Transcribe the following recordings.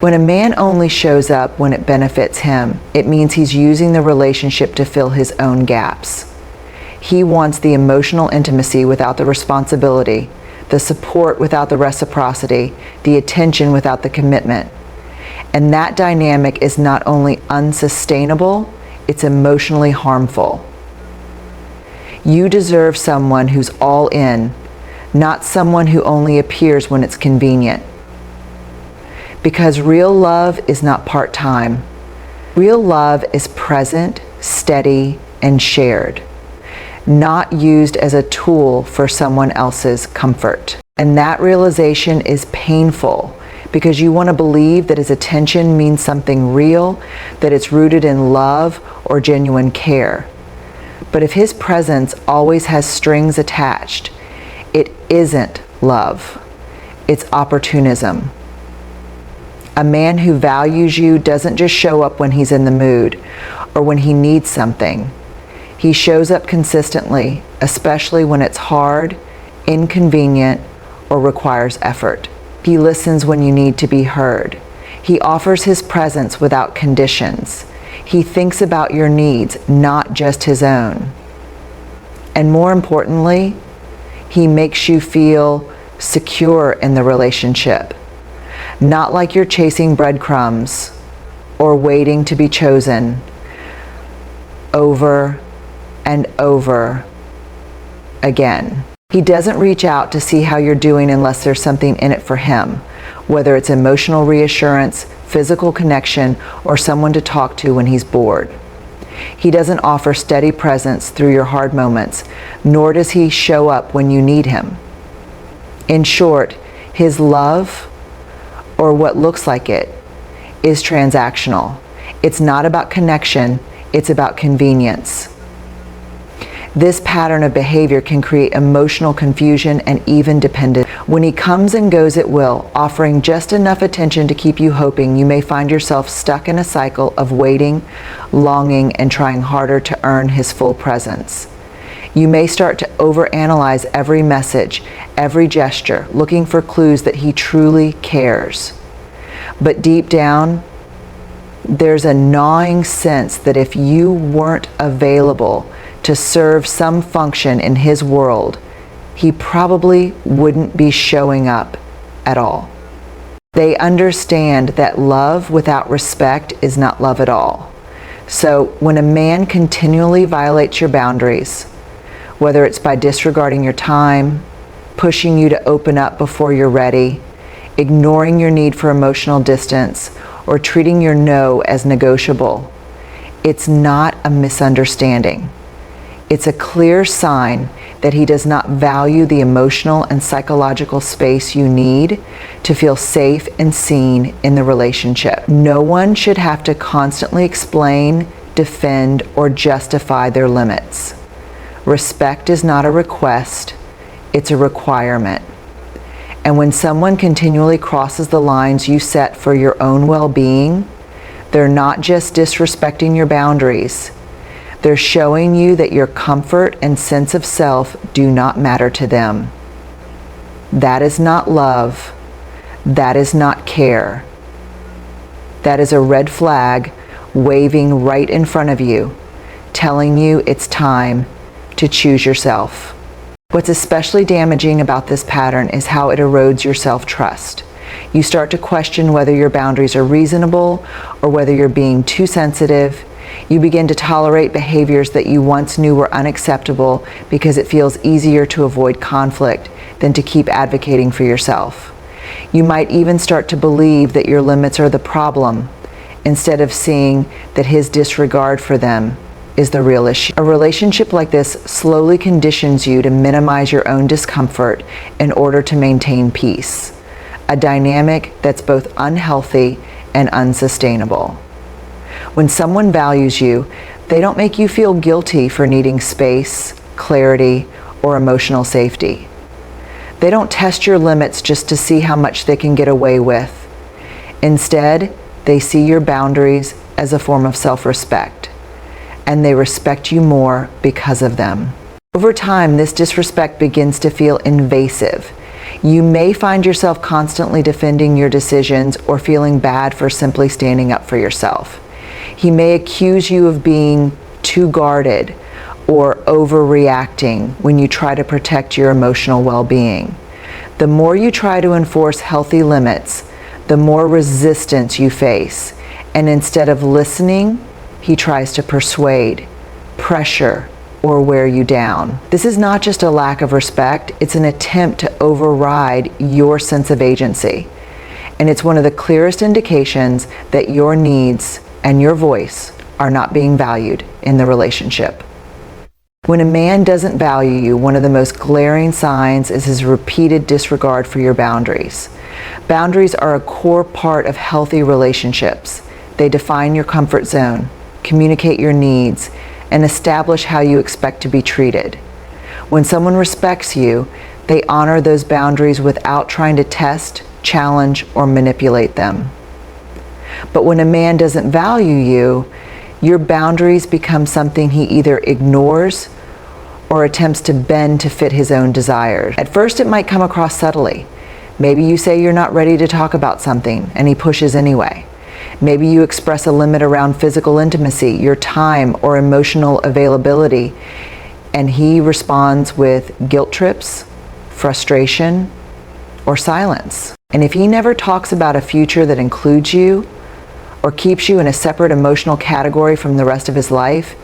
When a man only shows up when it benefits him, it means he's using the relationship to fill his own gaps. He wants the emotional intimacy without the responsibility, the support without the reciprocity, the attention without the commitment. And that dynamic is not only unsustainable, it's emotionally harmful. You deserve someone who's all in, not someone who only appears when it's convenient. Because real love is not part-time. Real love is present, steady, and shared, not used as a tool for someone else's comfort. And that realization is painful because you want to believe that his attention means something real, that it's rooted in love or genuine care. But if his presence always has strings attached, it isn't love. It's opportunism. A man who values you doesn't just show up when he's in the mood or when he needs something. He shows up consistently, especially when it's hard, inconvenient, or requires effort. He listens when you need to be heard. He offers his presence without conditions. He thinks about your needs, not just his own. And more importantly, he makes you feel secure in the relationship. Not like you're chasing breadcrumbs or waiting to be chosen over and over again. He doesn't reach out to see how you're doing unless there's something in it for him, whether it's emotional reassurance, physical connection, or someone to talk to when he's bored. He doesn't offer steady presence through your hard moments, nor does he show up when you need him. In short, his love, or what looks like it, is transactional. It's not about connection, it's about convenience. This pattern of behavior can create emotional confusion and even dependence. When he comes and goes at will, offering just enough attention to keep you hoping, you may find yourself stuck in a cycle of waiting, longing, and trying harder to earn his full presence. You may start to overanalyze every message, every gesture, looking for clues that he truly cares. But deep down, there's a gnawing sense that if you weren't available to serve some function in his world, he probably wouldn't be showing up at all. They understand that love without respect is not love at all. So when a man continually violates your boundaries, whether it's by disregarding your time, pushing you to open up before you're ready, ignoring your need for emotional distance, or treating your no as negotiable, it's not a misunderstanding. It's a clear sign that he does not value the emotional and psychological space you need to feel safe and seen in the relationship. No one should have to constantly explain, defend, or justify their limits. Respect is not a request, it's a requirement. And when someone continually crosses the lines you set for your own well-being, they're not just disrespecting your boundaries. They're showing you that your comfort and sense of self do not matter to them. That is not love. That is not care. That is a red flag waving right in front of you, telling you it's time to choose yourself. What's especially damaging about this pattern is how it erodes your self-trust. You start to question whether your boundaries are reasonable or whether you're being too sensitive. You begin to tolerate behaviors that you once knew were unacceptable because it feels easier to avoid conflict than to keep advocating for yourself. You might even start to believe that your limits are the problem, instead of seeing that his disregard for them is the real issue. A relationship like this slowly conditions you to minimize your own discomfort in order to maintain peace, a dynamic that's both unhealthy and unsustainable. When someone values you, they don't make you feel guilty for needing space, clarity, or emotional safety. They don't test your limits just to see how much they can get away with. Instead, they see your boundaries as a form of self-respect, and they respect you more because of them. Over time, this disrespect begins to feel invasive. You may find yourself constantly defending your decisions or feeling bad for simply standing up for yourself. He may accuse you of being too guarded or overreacting when you try to protect your emotional well-being. The more you try to enforce healthy limits, the more resistance you face. And instead of listening, he tries to persuade, pressure, or wear you down. This is not just a lack of respect, it's an attempt to override your sense of agency. And it's one of the clearest indications that your needs and your voice are not being valued in the relationship. When a man doesn't value you, one of the most glaring signs is his repeated disregard for your boundaries. Boundaries are a core part of healthy relationships. They define your comfort zone, communicate your needs, and establish how you expect to be treated. When someone respects you, they honor those boundaries without trying to test, challenge, or manipulate them. But when a man doesn't value you, your boundaries become something he either ignores or attempts to bend to fit his own desires. At first, it might come across subtly. Maybe you say you're not ready to talk about something, and he pushes anyway. Maybe you express a limit around physical intimacy, your time, or emotional availability, and he responds with guilt trips, frustration, or silence. And if he never talks about a future that includes you, or keeps you in a separate emotional category from the rest of his life,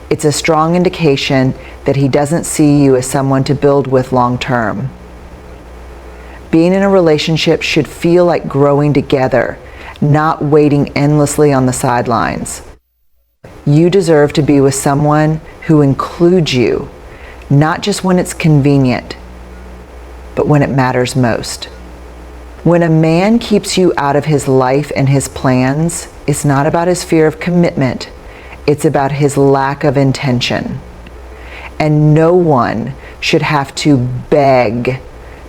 it's a strong indication that he doesn't see you as someone to build with long term. Being in a relationship should feel like growing together, not waiting endlessly on the sidelines. You deserve to be with someone who includes you, not just when it's convenient, but when it matters most. When a man keeps you out of his life and his plans, it's not about his fear of commitment, it's about his lack of intention. And no one should have to beg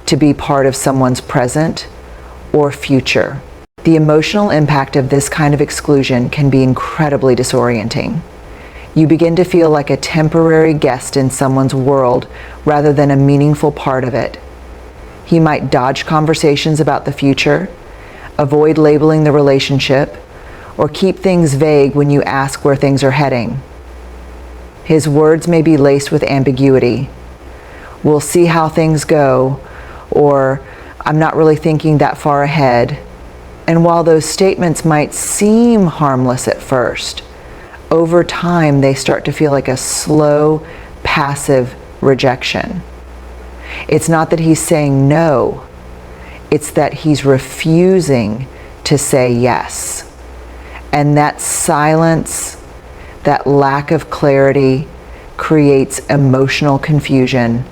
to be part of someone's present or future. The emotional impact of this kind of exclusion can be incredibly disorienting. You begin to feel like a temporary guest in someone's world rather than a meaningful part of it. He might dodge conversations about the future, avoid labeling the relationship, or keep things vague when you ask where things are heading. His words may be laced with ambiguity. "We'll see how things go," or "I'm not really thinking that far ahead." And while those statements might seem harmless at first, over time they start to feel like a slow, passive rejection. It's not that he's saying no, it's that he's refusing to say yes. And that silence, that lack of clarity, creates emotional confusion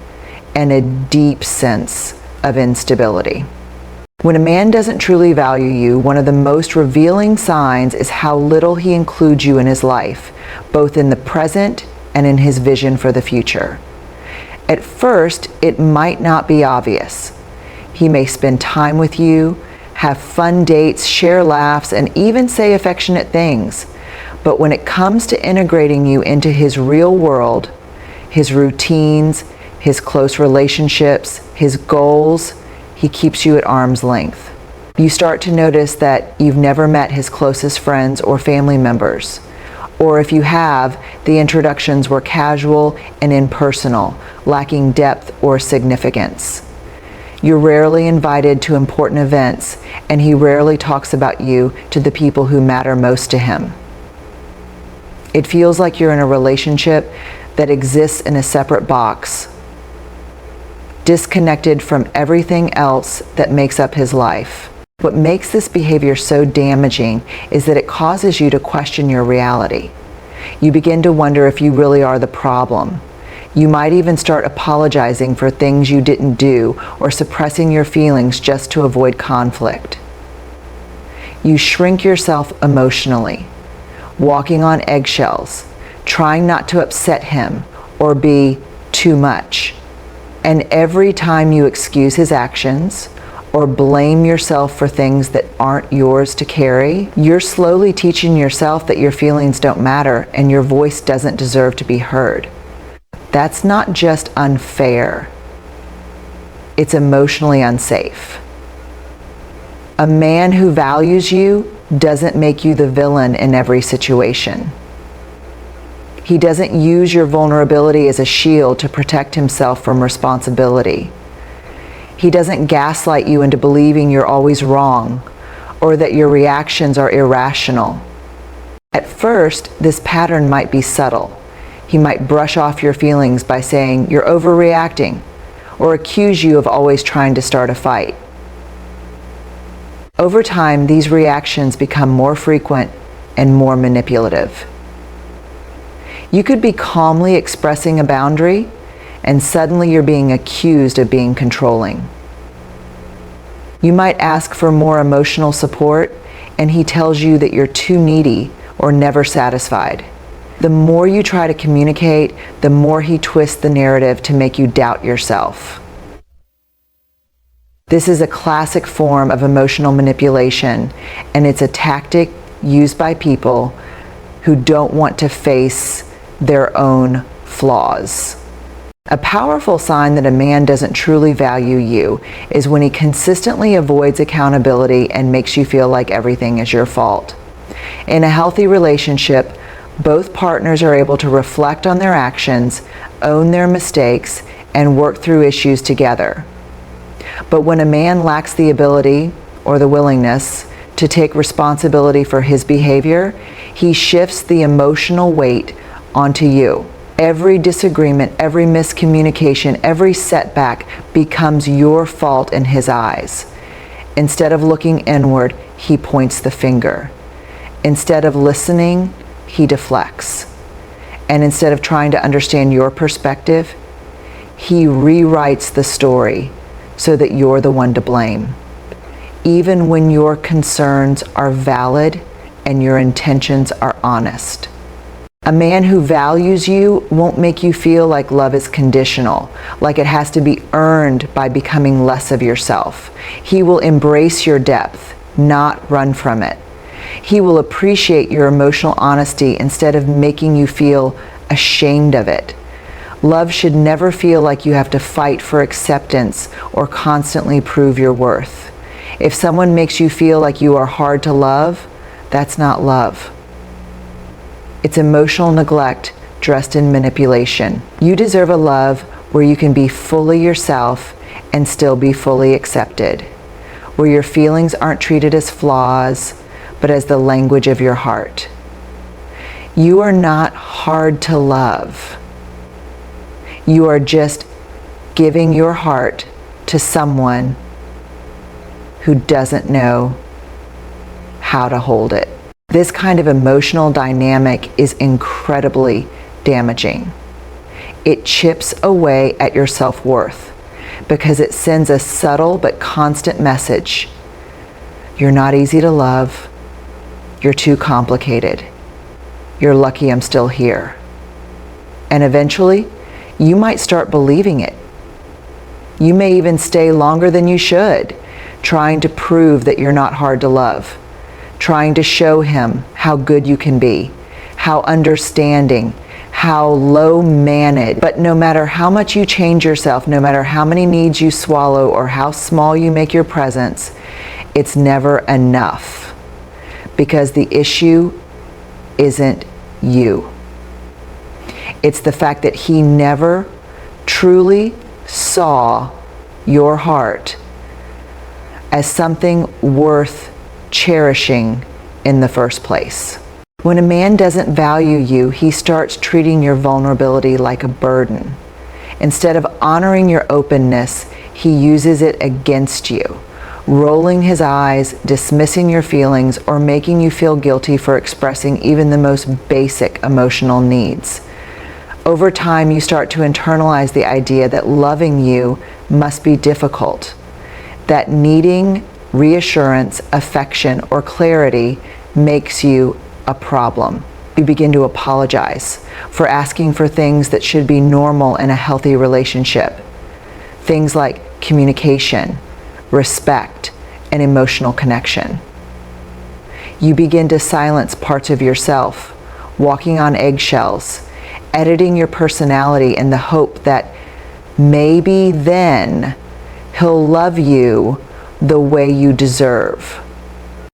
and a deep sense of instability. When a man doesn't truly value you, one of the most revealing signs is how little he includes you in his life, both in the present and in his vision for the future. At first, it might not be obvious. He may spend time with you, have fun dates, share laughs, and even say affectionate things. But when it comes to integrating you into his real world, his routines, his close relationships, his goals, he keeps you at arm's length. You start to notice that you've never met his closest friends or family members. Or if you have, the introductions were casual and impersonal, lacking depth or significance. You're rarely invited to important events, and he rarely talks about you to the people who matter most to him. It feels like you're in a relationship that exists in a separate box, disconnected from everything else that makes up his life. What makes this behavior so damaging is that it causes you to question your reality. You begin to wonder if you really are the problem. You might even start apologizing for things you didn't do or suppressing your feelings just to avoid conflict. You shrink yourself emotionally, walking on eggshells, trying not to upset him or be too much. And every time you excuse his actions or blame yourself for things that aren't yours to carry, you're slowly teaching yourself that your feelings don't matter and your voice doesn't deserve to be heard. That's not just unfair. It's emotionally unsafe. A man who values you doesn't make you the villain in every situation. He doesn't use your vulnerability as a shield to protect himself from responsibility. He doesn't gaslight you into believing you're always wrong or that your reactions are irrational. At first, this pattern might be subtle. He might brush off your feelings by saying you're overreacting or accuse you of always trying to start a fight. Over time, these reactions become more frequent and more manipulative. You could be calmly expressing a boundary, and suddenly you're being accused of being controlling. You might ask for more emotional support, and he tells you that you're too needy or never satisfied. The more you try to communicate, the more he twists the narrative to make you doubt yourself. This is a classic form of emotional manipulation, and it's a tactic used by people who don't want to face their own flaws. A powerful sign that a man doesn't truly value you is when he consistently avoids accountability and makes you feel like everything is your fault. In a healthy relationship, both partners are able to reflect on their actions, own their mistakes, and work through issues together. But when a man lacks the ability or the willingness to take responsibility for his behavior, he shifts the emotional weight onto you. Every disagreement, every miscommunication, every setback becomes your fault in his eyes. Instead of looking inward, he points the finger. Instead of listening, he deflects. And instead of trying to understand your perspective, he rewrites the story so that you're the one to blame, even when your concerns are valid and your intentions are honest. A man who values you won't make you feel like love is conditional, like it has to be earned by becoming less of yourself. He will embrace your depth, not run from it. He will appreciate your emotional honesty instead of making you feel ashamed of it. Love should never feel like you have to fight for acceptance or constantly prove your worth. If someone makes you feel like you are hard to love, that's not love. It's emotional neglect dressed in manipulation. You deserve a love where you can be fully yourself and still be fully accepted, where your feelings aren't treated as flaws, but as the language of your heart. You are not hard to love. You are just giving your heart to someone who doesn't know how to hold it. This kind of emotional dynamic is incredibly damaging. It chips away at your self-worth because it sends a subtle but constant message. You're not easy to love. You're too complicated. You're lucky I'm still here. And eventually, you might start believing it. You may even stay longer than you should, trying to prove that you're not hard to love, trying to show him how good you can be, how understanding, how low-managed. But no matter how much you change yourself, no matter how many needs you swallow or how small you make your presence, it's never enough, because the issue isn't you. It's the fact that he never truly saw your heart as something worth cherishing in the first place. When a man doesn't value you, he starts treating your vulnerability like a burden. Instead of honoring your openness, he uses it against you, rolling his eyes, dismissing your feelings, or making you feel guilty for expressing even the most basic emotional needs. Over time, you start to internalize the idea that loving you must be difficult, that needing reassurance, affection, or clarity makes you a problem. You begin to apologize for asking for things that should be normal in a healthy relationship. Things like communication, respect, and emotional connection. You begin to silence parts of yourself, walking on eggshells, editing your personality in the hope that maybe then He'll love you the way you deserve.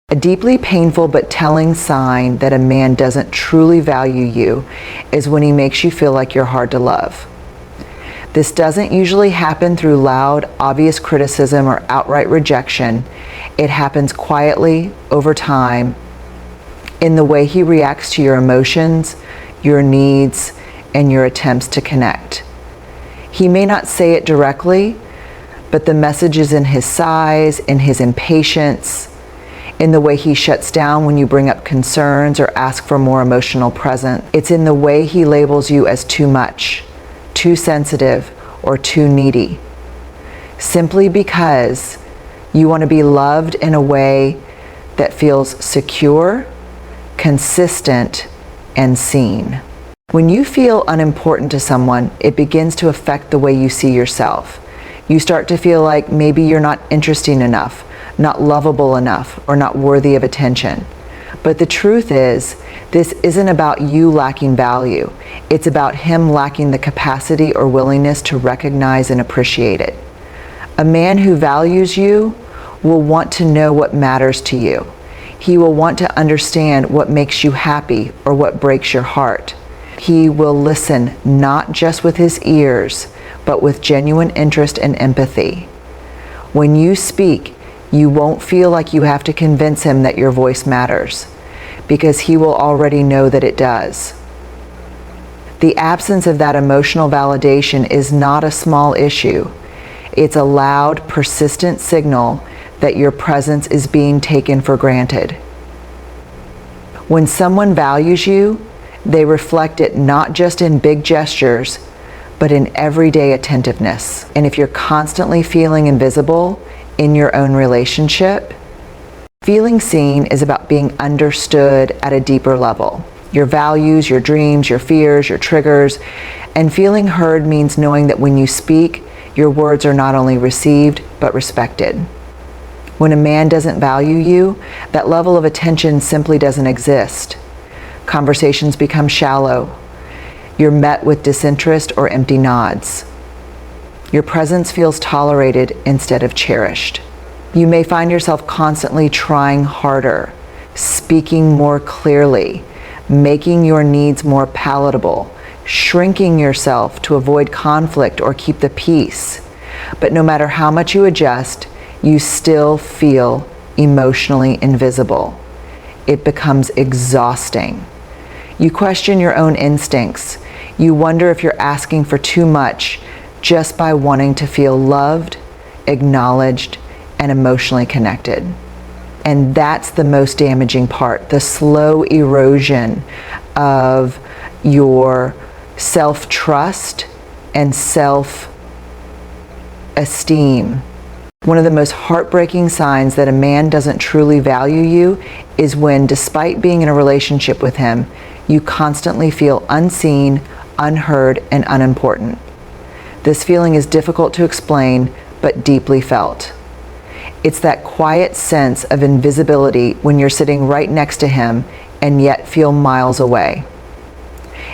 A deeply painful but telling sign that a man doesn't truly value you is when he makes you feel like you're hard to love. This doesn't usually happen through loud, obvious criticism or outright rejection. It happens quietly over time in the way he reacts to your emotions, your needs, and your attempts to connect. He may not say it directly, but the message is in his sighs, in his impatience, in the way he shuts down when you bring up concerns or ask for more emotional presence. It's in the way he labels you as too much, too sensitive, or too needy. Simply because you want to be loved in a way that feels secure, consistent, and seen. When you feel unimportant to someone, it begins to affect the way you see yourself. You start to feel like maybe you're not interesting enough, not lovable enough, or not worthy of attention. But the truth is, this isn't about you lacking value. It's about him lacking the capacity or willingness to recognize and appreciate it. A man who values you will want to know what matters to you. He will want to understand what makes you happy or what breaks your heart. He will listen not just with his ears, but with genuine interest and empathy. When you speak, you won't feel like you have to convince him that your voice matters, because he will already know that it does. The absence of that emotional validation is not a small issue. It's a loud, persistent signal that your presence is being taken for granted. When someone values you, they reflect it not just in big gestures, but in everyday attentiveness. And if you're constantly feeling invisible in your own relationship, feeling seen is about being understood at a deeper level. Your values, your dreams, your fears, your triggers, and feeling heard means knowing that when you speak, your words are not only received, but respected. When a man doesn't value you, that level of attention simply doesn't exist. Conversations become shallow. You're met with disinterest or empty nods. Your presence feels tolerated instead of cherished. You may find yourself constantly trying harder, speaking more clearly, making your needs more palatable, shrinking yourself to avoid conflict or keep the peace. But no matter how much you adjust, you still feel emotionally invisible. It becomes exhausting. You question your own instincts. You wonder if you're asking for too much just by wanting to feel loved, acknowledged, and emotionally connected. And that's the most damaging part, the slow erosion of your self-trust and self-esteem. One of the most heartbreaking signs that a man doesn't truly value you is when, despite being in a relationship with him, you constantly feel unseen, unheard, and unimportant. This feeling is difficult to explain, but deeply felt. It's that quiet sense of invisibility when you're sitting right next to him and yet feel miles away.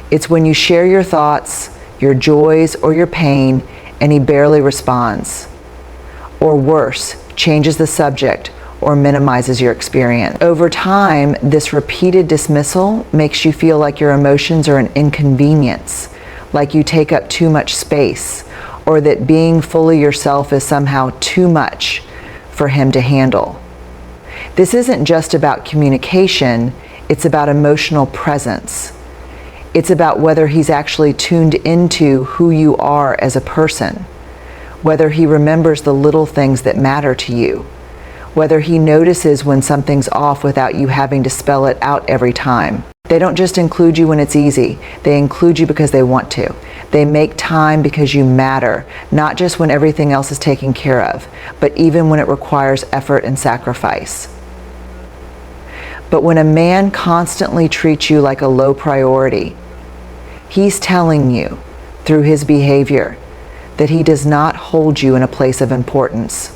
It's when you share your thoughts, your joys, or your pain, and he barely responds. Or worse, changes the subject or minimizes your experience. Over time, this repeated dismissal makes you feel like your emotions are an inconvenience, like you take up too much space, or that being fully yourself is somehow too much for him to handle. This isn't just about communication, it's about emotional presence. It's about whether he's actually tuned into who you are as a person, whether he remembers the little things that matter to you, whether he notices when something's off without you having to spell it out every time. They don't just include you when it's easy, they include you because they want to. They make time because you matter, not just when everything else is taken care of, but even when it requires effort and sacrifice. But when a man constantly treats you like a low priority, he's telling you, through his behavior, that he does not hold you in a place of importance.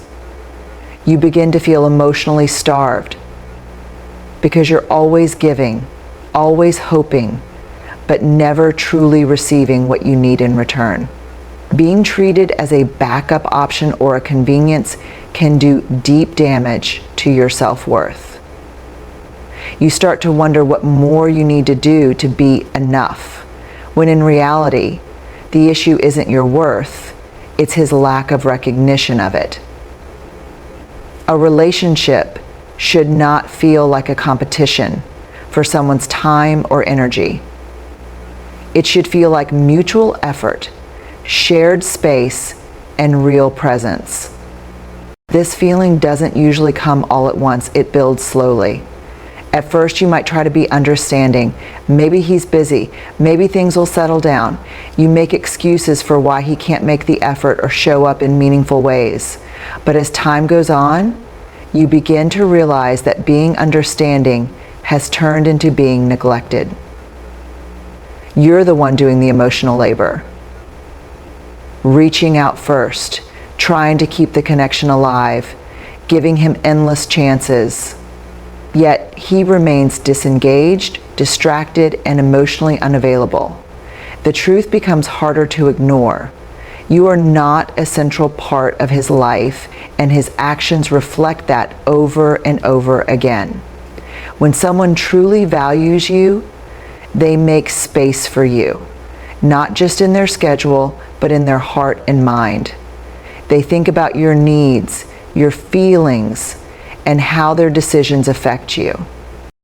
You begin to feel emotionally starved because you're always giving, always hoping, but never truly receiving what you need in return. Being treated as a backup option or a convenience can do deep damage to your self-worth. You start to wonder what more you need to do to be enough, when in reality, the issue isn't your worth, it's his lack of recognition of it. A relationship should not feel like a competition for someone's time or energy. It should feel like mutual effort, shared space, and real presence. This feeling doesn't usually come all at once, it builds slowly. At first you might try to be understanding. Maybe he's busy, maybe things will settle down. You make excuses for why he can't make the effort or show up in meaningful ways. But as time goes on, you begin to realize that being understanding has turned into being neglected. You're the one doing the emotional labor. Reaching out first, trying to keep the connection alive, giving him endless chances. Yet he remains disengaged, distracted, and emotionally unavailable. The truth becomes harder to ignore. You are not a central part of his life, and his actions reflect that over and over again. When someone truly values you, they make space for you, not just in their schedule, but in their heart and mind. They think about your needs, your feelings, and how their decisions affect you.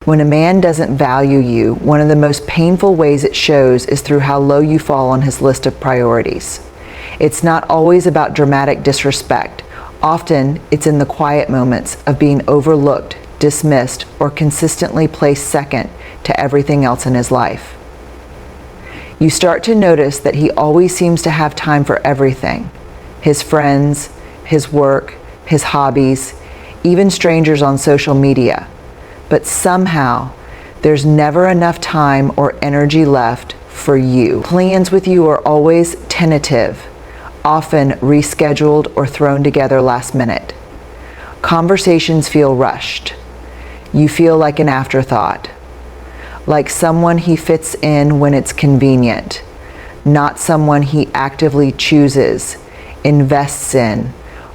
When a man doesn't value you, one of the most painful ways it shows is through how low you fall on his list of priorities. It's not always about dramatic disrespect. Often, it's in the quiet moments of being overlooked, dismissed, or consistently placed second to everything else in his life. You start to notice that he always seems to have time for everything. His friends, his work, his hobbies, even strangers on social media. But somehow, there's never enough time or energy left for you. Plans with you are always tentative, often rescheduled or thrown together last minute. Conversations feel rushed. You feel like an afterthought, like someone he fits in when it's convenient, not someone he actively chooses, invests in,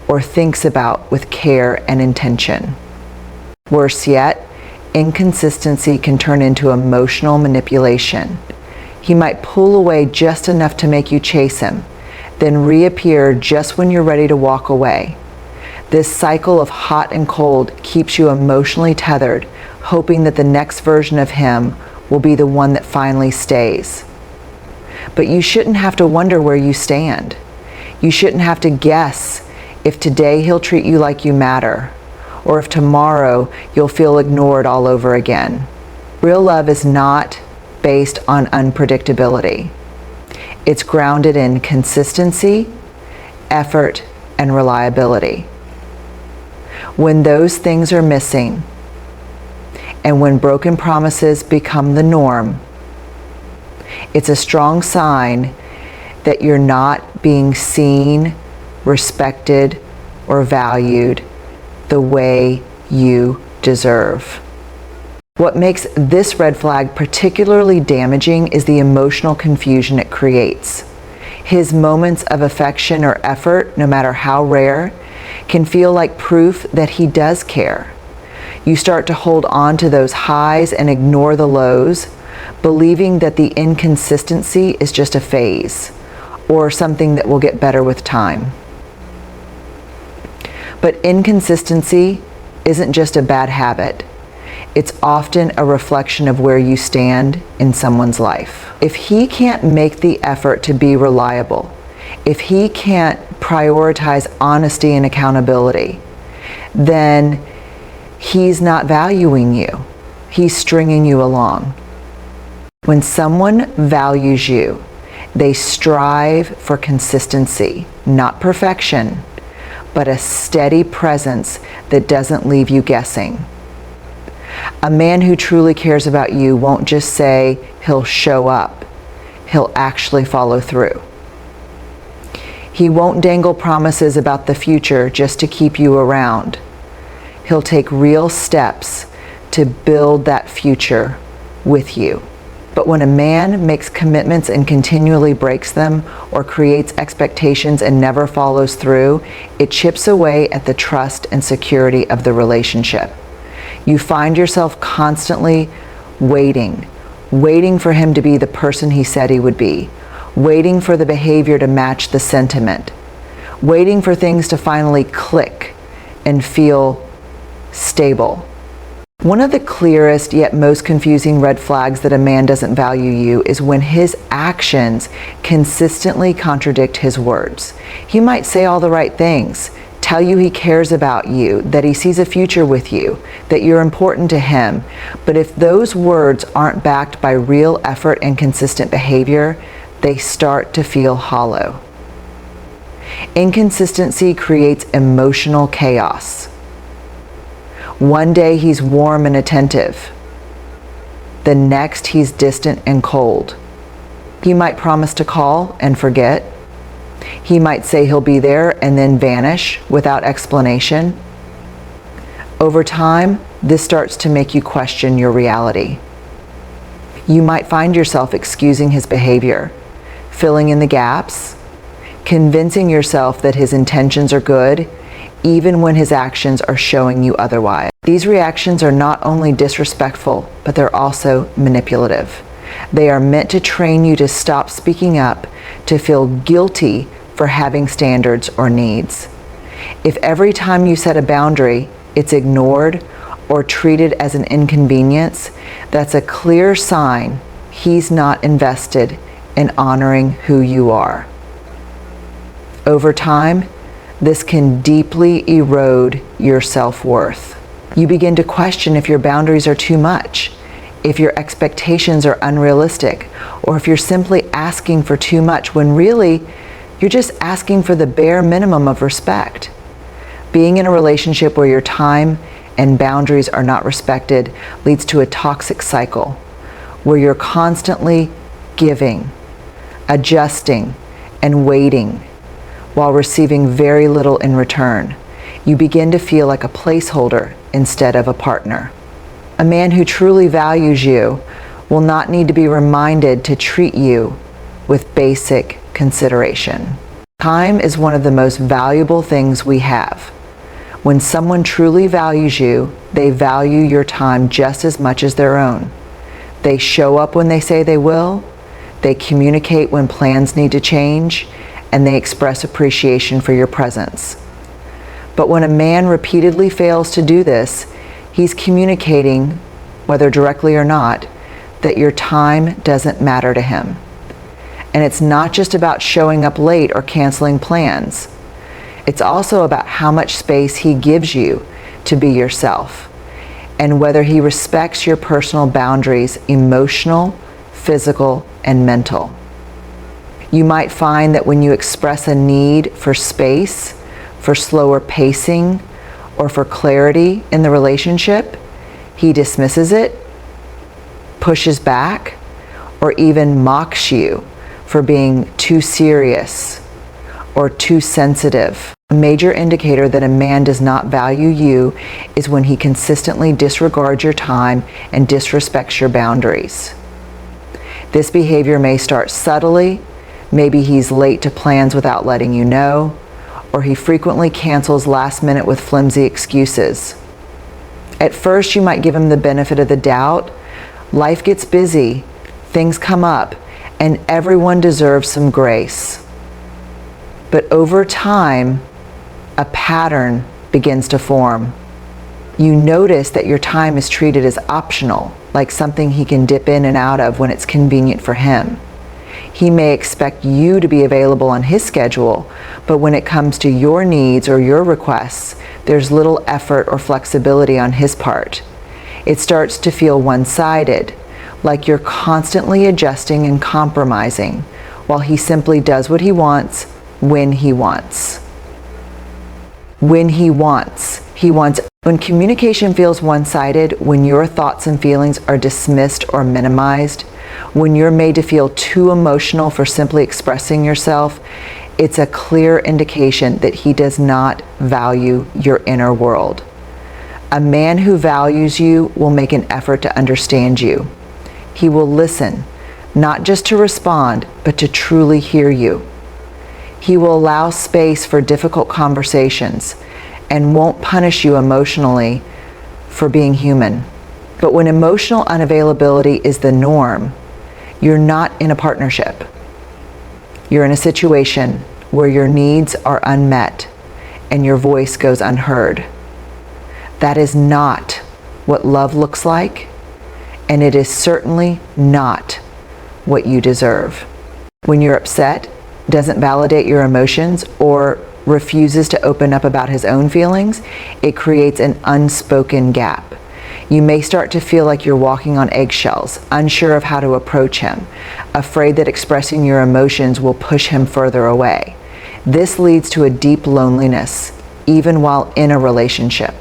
or thinks about with care and intention. Worse yet, inconsistency can turn into emotional manipulation. He might pull away just enough to make you chase him, then reappear just when you're ready to walk away. This cycle of hot and cold keeps you emotionally tethered, hoping that the next version of him will be the one that finally stays. But you shouldn't have to wonder where you stand. You shouldn't have to guess if today he'll treat you like you matter, or if tomorrow you'll feel ignored all over again. Real love is not based on unpredictability. It's grounded in consistency, effort, and reliability. When those things are missing, and when broken promises become the norm, it's a strong sign that you're not being seen, respected, or valued the way you deserve. What makes this red flag particularly damaging is the emotional confusion it creates. His moments of affection or effort, no matter how rare, can feel like proof that he does care. You start to hold on to those highs and ignore the lows, believing that the inconsistency is just a phase or something that will get better with time. But inconsistency isn't just a bad habit. It's often a reflection of where you stand in someone's life. If he can't make the effort to be reliable, if he can't prioritize honesty and accountability, then he's not valuing you. He's stringing you along. When someone values you, they strive for consistency, not perfection, but a steady presence that doesn't leave you guessing. A man who truly cares about you won't just say he'll show up. He'll actually follow through. He won't dangle promises about the future just to keep you around. He'll take real steps to build that future with you. But when a man makes commitments and continually breaks them, or creates expectations and never follows through, it chips away at the trust and security of the relationship. You find yourself constantly waiting for him to be the person he said he would be, waiting for the behavior to match the sentiment, waiting for things to finally click and feel stable. One of the clearest yet most confusing red flags that a man doesn't value you is when his actions consistently contradict his words. He might say all the right things, tell you he cares about you, that he sees a future with you, that you're important to him, but if those words aren't backed by real effort and consistent behavior, they start to feel hollow. Inconsistency creates emotional chaos. One day he's warm and attentive. The next he's distant and cold. He might promise to call and forget. He might say he'll be there and then vanish without explanation. Over time, this starts to make you question your reality. You might find yourself excusing his behavior, filling in the gaps, convincing yourself that his intentions are good, even when his actions are showing you otherwise. These reactions are not only disrespectful, but they're also manipulative. They are meant to train you to stop speaking up, to feel guilty for having standards or needs. If every time you set a boundary, it's ignored or treated as an inconvenience, that's a clear sign he's not invested in honoring who you are. Over time, this can deeply erode your self-worth. You begin to question if your boundaries are too much, if your expectations are unrealistic, or if you're simply asking for too much when really you're just asking for the bare minimum of respect. Being in a relationship where your time and boundaries are not respected leads to a toxic cycle where you're constantly giving, adjusting, and waiting while receiving very little in return. You begin to feel like a placeholder instead of a partner. A man who truly values you will not need to be reminded to treat you with basic consideration. Time is one of the most valuable things we have. When someone truly values you, they value your time just as much as their own. They show up when they say they will, they communicate when plans need to change, and they express appreciation for your presence. But when a man repeatedly fails to do this, he's communicating, whether directly or not, that your time doesn't matter to him. And it's not just about showing up late or canceling plans. It's also about how much space he gives you to be yourself, and whether he respects your personal boundaries, emotional, physical, and mental. You might find that when you express a need for space, for slower pacing, or for clarity in the relationship, he dismisses it, pushes back, or even mocks you for being too serious or too sensitive. A major indicator that a man does not value you is when he consistently disregards your time and disrespects your boundaries. This behavior may start subtly. Maybe he's late to plans without letting you know, or he frequently cancels last minute with flimsy excuses. At first, you might give him the benefit of the doubt. Life gets busy, things come up, and everyone deserves some grace. But over time, a pattern begins to form. You notice that your time is treated as optional, like something he can dip in and out of when it's convenient for him. He may expect you to be available on his schedule, but when it comes to your needs or your requests, there's little effort or flexibility on his part. It starts to feel one-sided, like you're constantly adjusting and compromising, while he simply does what he wants, when he wants. When he wants. When communication feels one-sided, when your thoughts and feelings are dismissed or minimized, when you're made to feel too emotional for simply expressing yourself, it's a clear indication that he does not value your inner world. A man who values you will make an effort to understand you. He will listen, not just to respond, but to truly hear you. He will allow space for difficult conversations and won't punish you emotionally for being human. But when emotional unavailability is the norm, you're not in a partnership. You're in a situation where your needs are unmet and your voice goes unheard. That is not what love looks like, and it is certainly not what you deserve. When you're upset, doesn't validate your emotions, or refuses to open up about his own feelings, it creates an unspoken gap. You may start to feel like you're walking on eggshells, unsure of how to approach him, afraid that expressing your emotions will push him further away. This leads to a deep loneliness, even while in a relationship.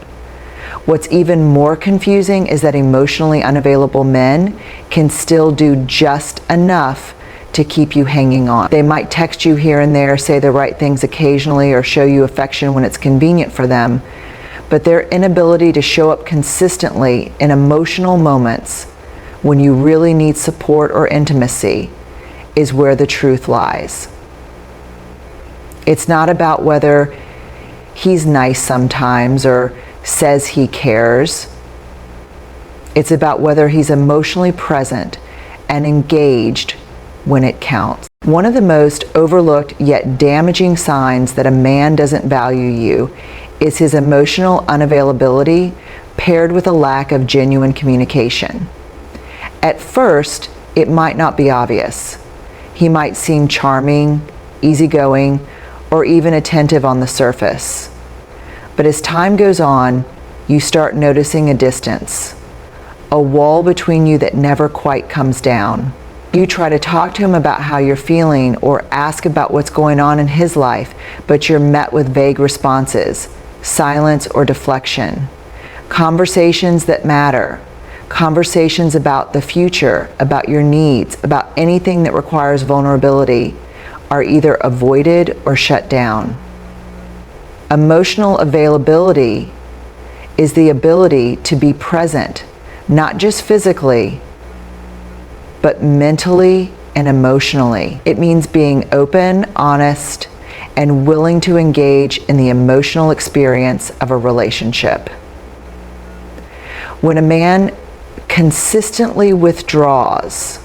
What's even more confusing is that emotionally unavailable men can still do just enough to keep you hanging on. They might text you here and there, say the right things occasionally, or show you affection when it's convenient for them, but their inability to show up consistently in emotional moments when you really need support or intimacy is where the truth lies. It's not about whether he's nice sometimes or says he cares. It's about whether he's emotionally present and engaged when it counts. One of the most overlooked yet damaging signs that a man doesn't value you is his emotional unavailability paired with a lack of genuine communication. At first, it might not be obvious. He might seem charming, easygoing, or even attentive on the surface. But as time goes on, you start noticing a distance, a wall between you that never quite comes down. You try to talk to him about how you're feeling or ask about what's going on in his life, but you're met with vague responses, silence or deflection. Conversations that matter, conversations about the future, about your needs, about anything that requires vulnerability, are either avoided or shut down. Emotional availability is the ability to be present, not just physically, but mentally and emotionally. It means being open, honest, and willing to engage in the emotional experience of a relationship. When a man consistently withdraws